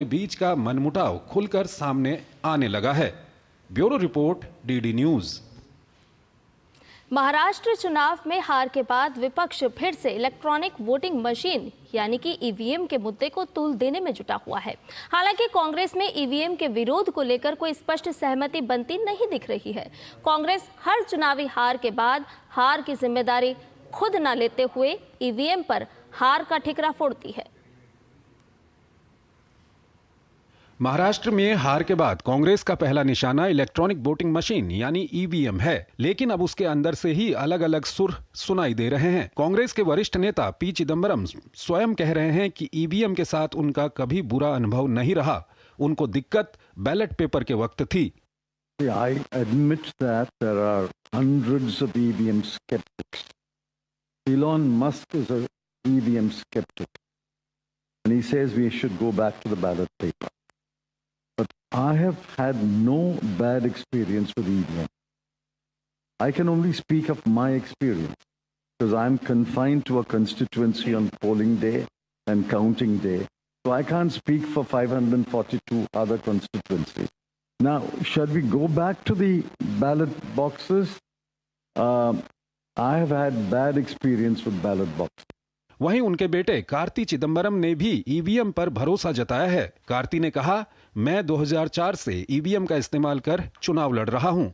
के बीच का मनमुटाव खुलकर सामने आने लगा है। Bureau report, DD news. Maharashtra चुनाव में हार के बाद विपक्ष फिर से इलेक्ट्रॉनिक वोटिंग मशीन यानी कि ईवीएम के मुद्दे को तूल देने में जुटा हुआ है। हालांकि कांग्रेस में ईवीएम के विरोध को लेकर कोई स्पष्ट सहमति बनती नहीं दिख रही है। कांग्रेस हर चुनावी हार के बाद हार की जिम्मेदारी खुद न लेते हुए ईवीएम पर हार का ठिकरा फोड़ती है। महाराष्ट्र में हार के बाद कांग्रेस का पहला निशाना इलेक्ट्रॉनिक वोटिंग मशीन यानी ईवीएम है, लेकिन अब उसके अंदर से ही अलग अलग सुर सुनाई दे रहे हैं। कांग्रेस के वरिष्ठ नेता पी चिदम्बरम स्वयं कह रहे हैं कि ईवीएम के साथ उनका कभी बुरा अनुभव नहीं रहा, उनको दिक्कत बैलेट पेपर के वक्त थी। I admit that there are hundreds of EVM skeptics. Elon Musk is an EVM skeptic, and he says we should go back to the ballot paper. But I have had no bad experience with EVM. I can only speak of my experience because I'm confined to a constituency on polling day and counting day. So I can't speak for 542 other constituencies. Now, should we go back to the ballot boxes? I have had bad experience with ballot boxes. वहीं उनके बेटे कार्ति चिदम्बरम ने भी EVM पर भरोसा जताया है। कार्ति ने कहा, मैं 2004 से ईवीएम का इस्तेमाल कर चुनाव लड़ रहा हूं।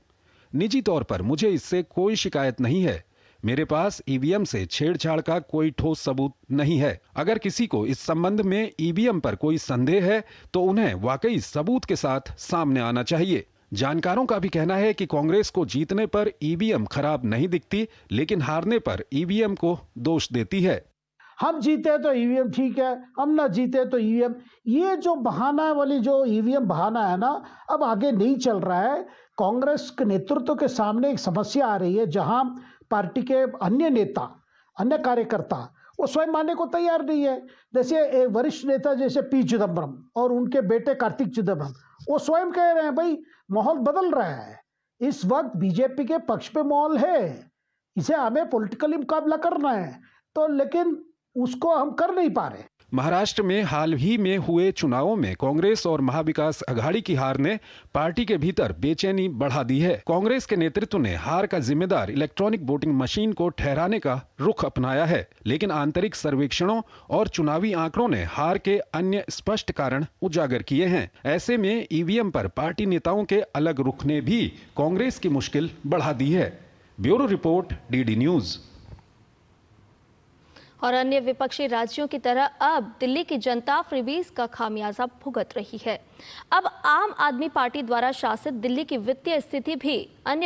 निजी तौर पर मुझे इससे कोई शिकायत नहीं है। मेरे पास ईवीएम से छेड़छाड़ का कोई ठोस सबूत नहीं है। अगर किसी को इस संबंध में ईवीएम पर कोई संदेह है तो उन्हें वाकई सबूत के साथ सामने आना चाहिए। जानकारों का भी कहना है कि कांग्रेस को जीतने पर ईवीएम खराब नहीं दिखती, लेकिन हारने पर ईवीएम को दोष देती है। हम जीते तो ईवीएम ठीक है, हम ना जीते तो ईवीएम, ये जो बहाना वाली जो ईवीएम बहाना है ना, अब आगे नहीं चल रहा है। कांग्रेस के नेतृत्व के सामने एक समस्या आ रही है जहां पार्टी के अन्य नेता, अन्य कार्यकर्ता वो स्वयं मानने को तैयार नहीं है। जैसे एक वरिष्ठ नेता जैसे पी चिदम्बरम और उनके बेटे कार्तिक चिदम्बरम, वो स्वयं कह रहे हैं भाई माहौल बदल रहा है, इस वक्त बीजेपी के पक्ष पे माहौल है, इसे हमें पॉलिटिकली मुकाबला करना है, तो लेकिन उसको हम कर नहीं पा रहे। महाराष्ट्र में हाल ही में हुए चुनावों में कांग्रेस और महाविकास अघाड़ी की हार ने पार्टी के भीतर बेचैनी बढ़ा दी है। कांग्रेस के नेतृत्व ने हार का जिम्मेदार इलेक्ट्रॉनिक वोटिंग मशीन को ठहराने का रुख अपनाया है, लेकिन आंतरिक सर्वेक्षणों और चुनावी आंकड़ों ने हार के अन्य स्पष्ट कारण उजागर किए हैं। ऐसे में ईवीएम पर पार्टी नेताओं के अलग रुख ने भी कांग्रेस की मुश्किल बढ़ा दी है। Bureau report, DD news. और अन्य विपक्षी राज्यों की तरह अब दिल्ली की जनता फ्रीबीज का खामियाजा भुगत रही है। अब आम आदमी पार्टी द्वारा शासित दिल्ली की वित्तीय स्थिति भी अन्य